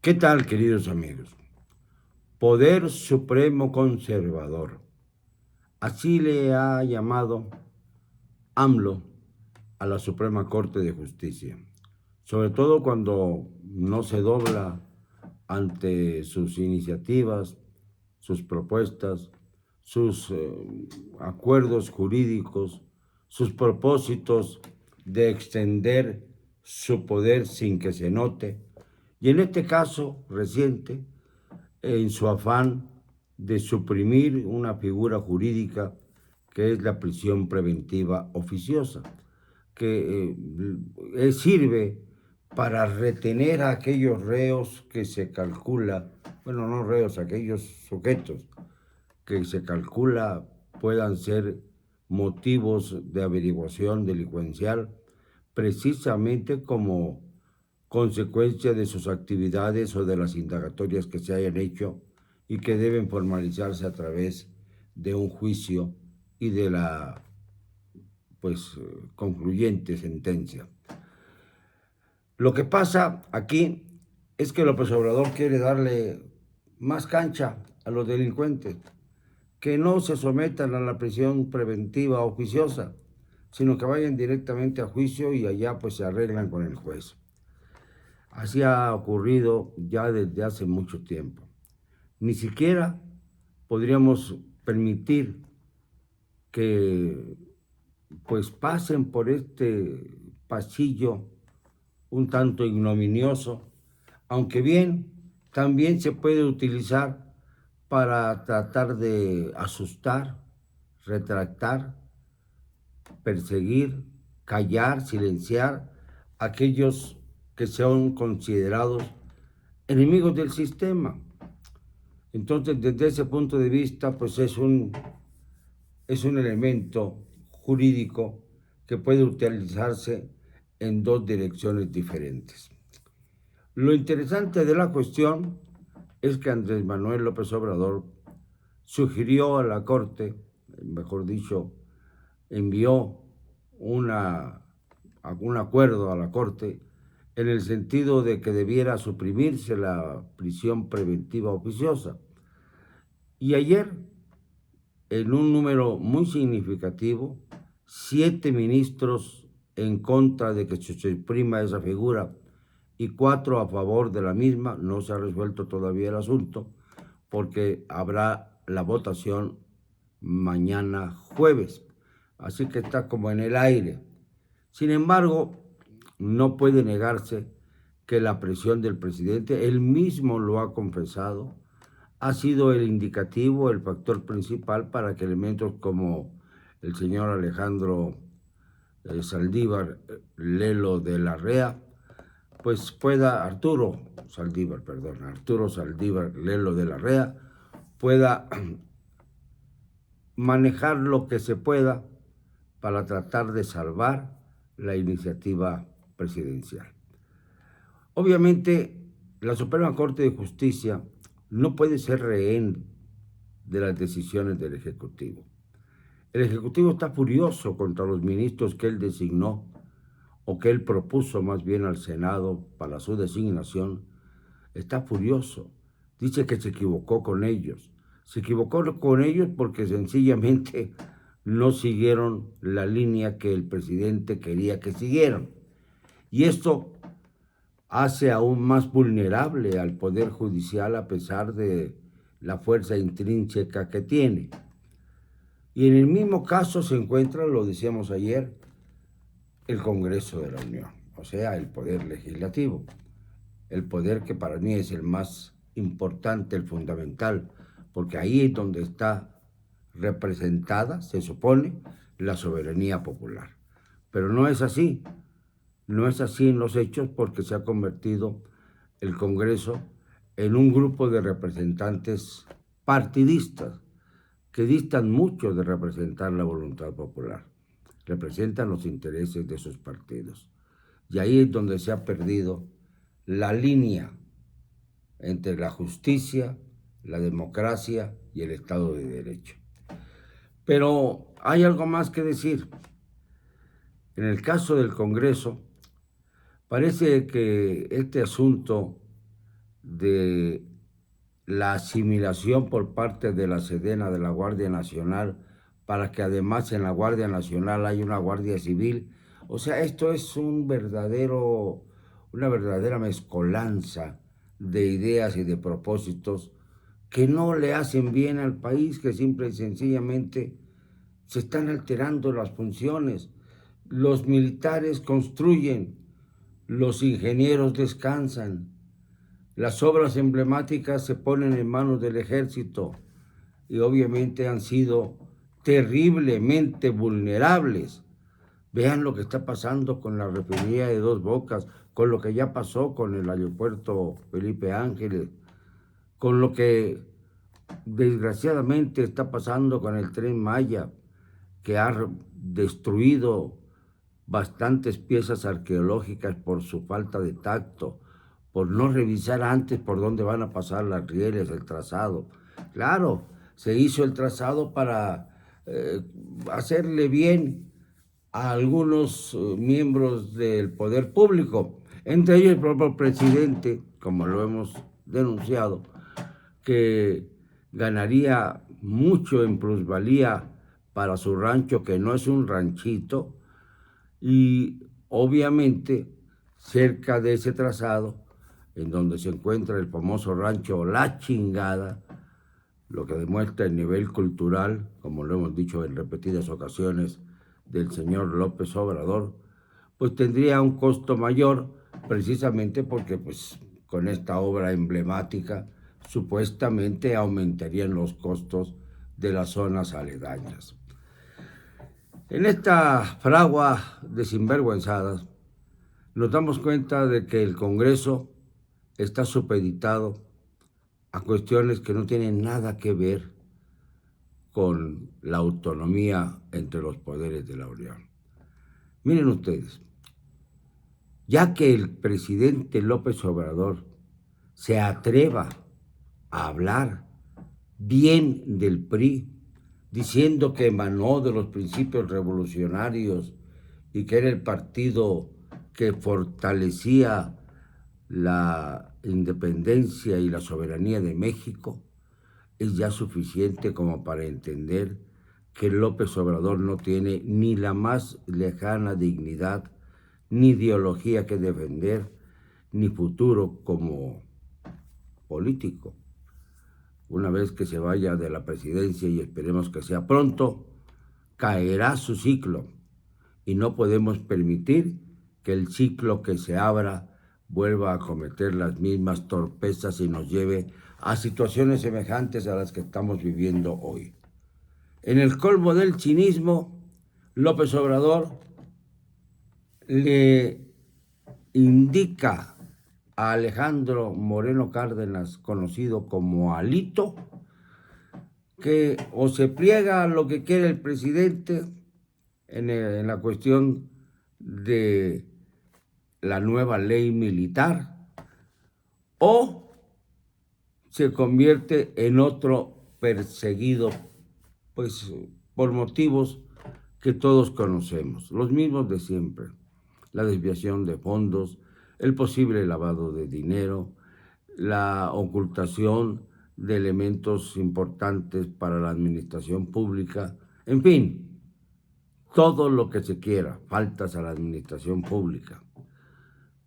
¿Qué tal, queridos amigos? Poder Supremo Conservador. Así le ha llamado AMLO a la Suprema Corte de Justicia. Sobre todo cuando no se dobla ante sus iniciativas, sus propuestas, sus acuerdos jurídicos, sus propósitos de extender su poder sin que se note. Y en este caso reciente, en su afán de suprimir una figura jurídica que es la prisión preventiva oficiosa, que sirve para retener a aquellos reos que se calcula, bueno, no reos, aquellos sujetos que se calcula puedan ser motivos de averiguación delincuencial, precisamente como consecuencia de sus actividades o de las indagatorias que se hayan hecho y que deben formalizarse a través de un juicio y de la concluyente sentencia. Lo que pasa aquí es que López Obrador quiere darle más cancha a los delincuentes, que no se sometan a la prisión preventiva oficiosa, sino que vayan directamente a juicio y allá pues se arreglan con el juez. Así ha ocurrido ya desde hace mucho tiempo. Ni siquiera podríamos permitir que pues pasen por este pasillo un tanto ignominioso, aunque bien también se puede utilizar para tratar de asustar, retractar, perseguir, callar, silenciar a aquellos que son considerados enemigos del sistema. Entonces, desde ese punto de vista, pues es un elemento jurídico que puede utilizarse en dos direcciones diferentes. Lo interesante de la cuestión es que Andrés Manuel López Obrador sugirió a la Corte, mejor dicho, envió un acuerdo a la Corte en el sentido de que debiera suprimirse la prisión preventiva oficiosa. Y ayer, en un número muy significativo, 7 ministros en contra de que se suprima esa figura y 4 a favor de la misma. No se ha resuelto todavía el asunto porque habrá la votación mañana jueves. Así que está como en el aire. Sin embargo, no puede negarse que la presión del presidente, él mismo lo ha confesado, ha sido el indicativo, el factor principal para que elementos como el señor Alejandro Saldívar Lelo de la Rea, pues pueda, Arturo Saldívar Lelo de la Rea, pueda manejar lo que se pueda para tratar de salvar la iniciativa presidencial. Obviamente, la Suprema Corte de Justicia no puede ser rehén de las decisiones del Ejecutivo. El Ejecutivo está furioso contra los ministros que él designó o que él propuso más bien al Senado para su designación. Está furioso. Dice que se equivocó con ellos. Se equivocó con ellos porque sencillamente no siguieron la línea que el presidente quería que siguieran. Y esto hace aún más vulnerable al Poder Judicial a pesar de la fuerza intrínseca que tiene. Y en el mismo caso se encuentra, lo decíamos ayer, el Congreso de la Unión, o sea, el Poder Legislativo. El poder que para mí es el más importante, el fundamental, porque ahí es donde está representada, se supone, la soberanía popular. Pero no es así. No es así en los hechos porque se ha convertido el Congreso en un grupo de representantes partidistas que distan mucho de representar la voluntad popular. Representan los intereses de sus partidos. Y ahí es donde se ha perdido la línea entre la justicia, la democracia y el Estado de Derecho. Pero hay algo más que decir. En el caso del Congreso, parece que este asunto de la asimilación por parte de la Sedena de la Guardia Nacional, para que además en la Guardia Nacional hay una Guardia Civil. O sea, esto es una verdadera mezcolanza de ideas y de propósitos que no le hacen bien al país, que simple y sencillamente se están alterando las funciones. Los militares construyen, los ingenieros descansan, las obras emblemáticas se ponen en manos del ejército y obviamente han sido terriblemente vulnerables. Vean lo que está pasando con la refinería de Dos Bocas, con lo que ya pasó con el aeropuerto Felipe Ángeles, con lo que desgraciadamente está pasando con el Tren Maya, que ha destruido bastantes piezas arqueológicas por su falta de tacto, por no revisar antes por dónde van a pasar las rieles, el trazado. Claro, se hizo el trazado para hacerle bien a algunos miembros del poder público, entre ellos el propio presidente, como lo hemos denunciado, que ganaría mucho en plusvalía para su rancho, que no es un ranchito, y obviamente cerca de ese trazado, en donde se encuentra el famoso rancho La Chingada, lo que demuestra el nivel cultural, como lo hemos dicho en repetidas ocasiones, del señor López Obrador, pues tendría un costo mayor, precisamente porque pues con esta obra emblemática supuestamente aumentarían los costos de las zonas aledañas. En esta fragua de sinvergüenzadas nos damos cuenta de que el Congreso está supeditado a cuestiones que no tienen nada que ver con la autonomía entre los poderes de la Unión. Miren ustedes, ya que el presidente López Obrador se atreva a hablar bien del PRI, diciendo que emanó de los principios revolucionarios y que era el partido que fortalecía la independencia y la soberanía de México, es ya suficiente como para entender que López Obrador no tiene ni la más lejana dignidad, ni ideología que defender, ni futuro como político. Una vez que se vaya de la presidencia, y esperemos que sea pronto, caerá su ciclo y no podemos permitir que el ciclo que se abra vuelva a cometer las mismas torpezas y nos lleve a situaciones semejantes a las que estamos viviendo hoy. En el colmo del cinismo, López Obrador le indica a Alejandro Moreno Cárdenas, conocido como Alito, que o se pliega a lo que quiere el presidente en la cuestión de la nueva ley militar, o se convierte en otro perseguido, pues por motivos que todos conocemos, los mismos de siempre: la desviación de fondos, el posible lavado de dinero, la ocultación de elementos importantes para la administración pública, en fin, todo lo que se quiera, faltas a la administración pública.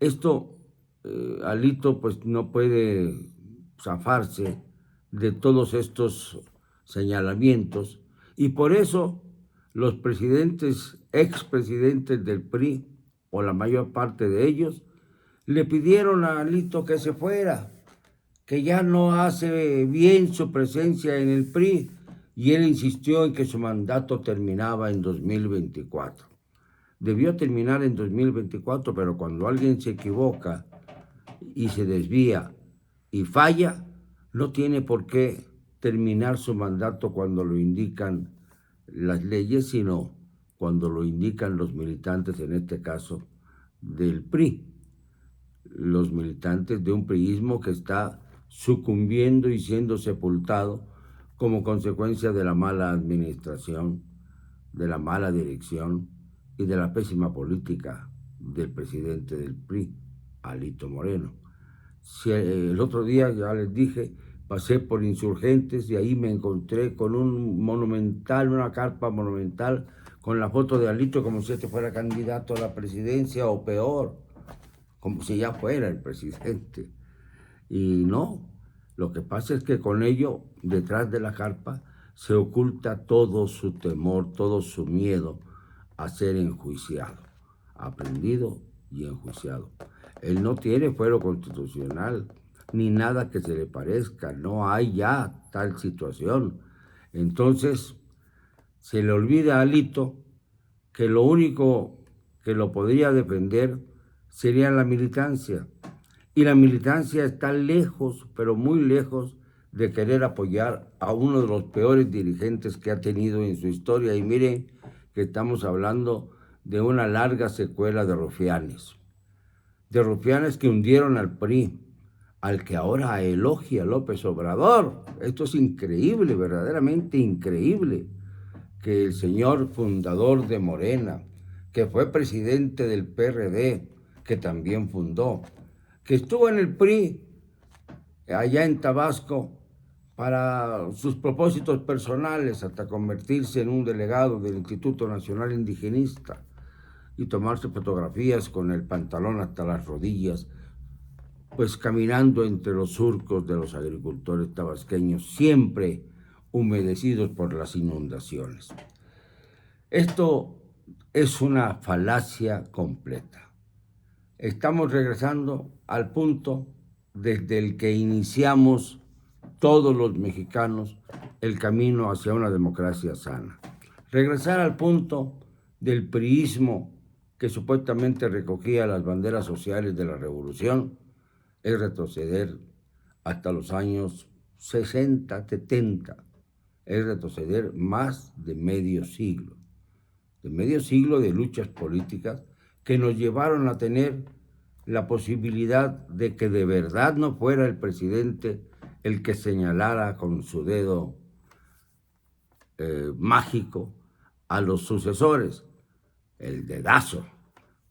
Esto, Alito, pues no puede zafarse de todos estos señalamientos, y por eso los presidentes, expresidentes del PRI, o la mayor parte de ellos, le pidieron a Alito que se fuera, que ya no hace bien su presencia en el PRI, y él insistió en que su mandato terminaba en 2024. Debió terminar en 2024, pero cuando alguien se equivoca y se desvía y falla, no tiene por qué terminar su mandato cuando lo indican las leyes, sino cuando lo indican los militantes, en este caso del PRI, los militantes de un priismo que está sucumbiendo y siendo sepultado como consecuencia de la mala administración, de la mala dirección y de la pésima política del presidente del PRI, Alito Moreno. Si el otro día, ya les dije, pasé por Insurgentes y ahí me encontré con una carpa monumental con la foto de Alito como si este fuera candidato a la presidencia o peor, como si ya fuera el presidente. Y no, lo que pasa es que con ello, detrás de la carpa, se oculta todo su temor, todo su miedo a ser enjuiciado, aprendido y enjuiciado. Él no tiene fuero constitucional, ni nada que se le parezca, no hay ya tal situación. Entonces, se le olvida a Alito que lo único que lo podría defender sería la militancia. Y la militancia está lejos, pero muy lejos, de querer apoyar a uno de los peores dirigentes que ha tenido en su historia. Y miren que estamos hablando de una larga secuela de rufianes que hundieron al PRI, al que ahora elogia López Obrador. Esto es increíble, verdaderamente increíble, que el señor fundador de Morena, que fue presidente del PRD, que también fundó, que estuvo en el PRI, allá en Tabasco, para sus propósitos personales, hasta convertirse en un delegado del Instituto Nacional Indigenista y tomarse fotografías con el pantalón hasta las rodillas, pues caminando entre los surcos de los agricultores tabasqueños, siempre humedecidos por las inundaciones. Esto es una falacia completa. Estamos regresando al punto desde el que iniciamos todos los mexicanos el camino hacia una democracia sana. Regresar al punto del priismo que supuestamente recogía las banderas sociales de la revolución es retroceder hasta los años 60, 70, es retroceder más de medio siglo de luchas políticas que nos llevaron a tener la posibilidad de que de verdad no fuera el presidente el que señalara con su dedo mágico a los sucesores, el dedazo,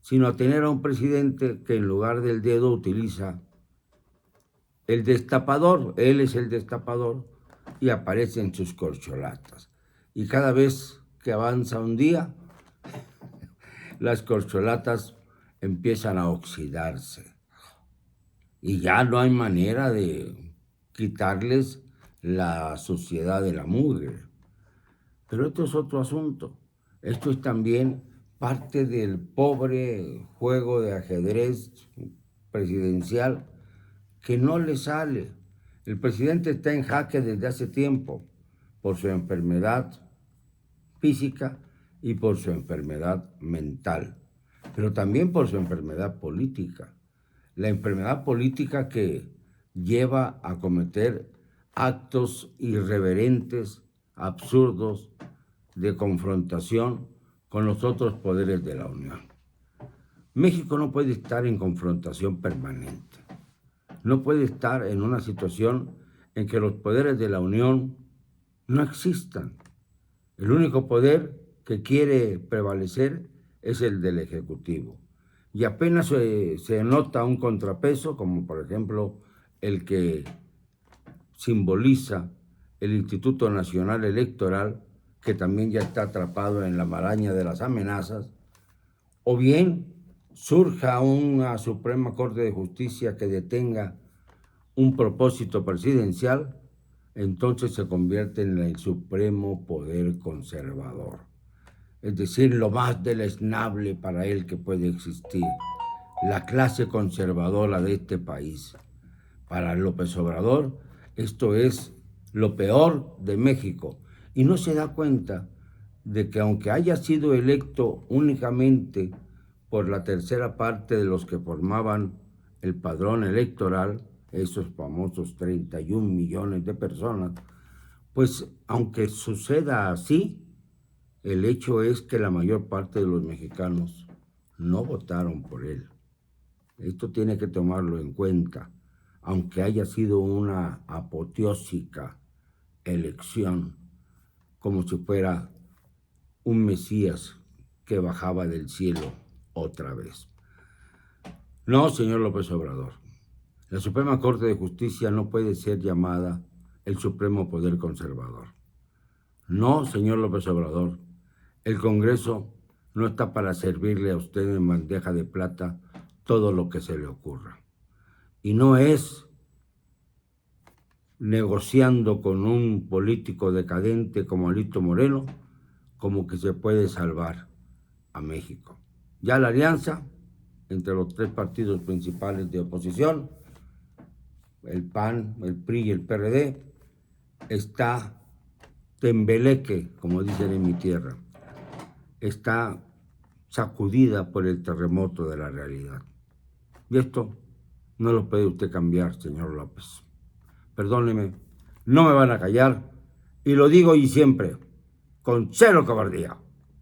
sino a tener a un presidente que en lugar del dedo utiliza el destapador. Él es el destapador y aparecen sus corcholatas. Y cada vez que avanza un día, las corcholatas empiezan a oxidarse y ya no hay manera de quitarles la suciedad de la mugre. Pero esto es otro asunto. Esto es también parte del pobre juego de ajedrez presidencial que no le sale. El presidente está en jaque desde hace tiempo por su enfermedad física y por su enfermedad mental, pero también por su enfermedad política. La enfermedad política que lleva a cometer actos irreverentes, absurdos, de confrontación con los otros poderes de la Unión. México no puede estar en confrontación permanente. No puede estar en una situación en que los poderes de la Unión no existan. El único poder que quiere prevalecer es el del Ejecutivo. Y apenas se nota un contrapeso, como por ejemplo el que simboliza el Instituto Nacional Electoral, que también ya está atrapado en la maraña de las amenazas, o bien surja una Suprema Corte de Justicia que detenga un propósito presidencial, entonces se convierte en el supremo poder conservador. Es decir, lo más deleznable para él que puede existir, la clase conservadora de este país. Para López Obrador, esto es lo peor de México. Y no se da cuenta de que aunque haya sido electo únicamente por la tercera parte de los que formaban el padrón electoral, esos famosos 31 millones de personas, pues aunque suceda así, el hecho es que la mayor parte de los mexicanos no votaron por él. Esto tiene que tomarlo en cuenta, aunque haya sido una apoteósica elección, como si fuera un Mesías que bajaba del cielo otra vez. No, señor López Obrador, La Suprema Corte de Justicia no puede ser llamada el supremo poder conservador. No, señor López Obrador, el Congreso no está para servirle a usted en bandeja de plata todo lo que se le ocurra. Y no es negociando con un político decadente como Alito Moreno como que se puede salvar a México. Ya la alianza entre los tres partidos principales de oposición, el PAN, el PRI y el PRD, está tembeleque, como dicen en mi tierra, está sacudida por el terremoto de la realidad. Y esto no lo puede usted cambiar, señor López. Perdóneme, no me van a callar, y lo digo y siempre, con cero cobardía.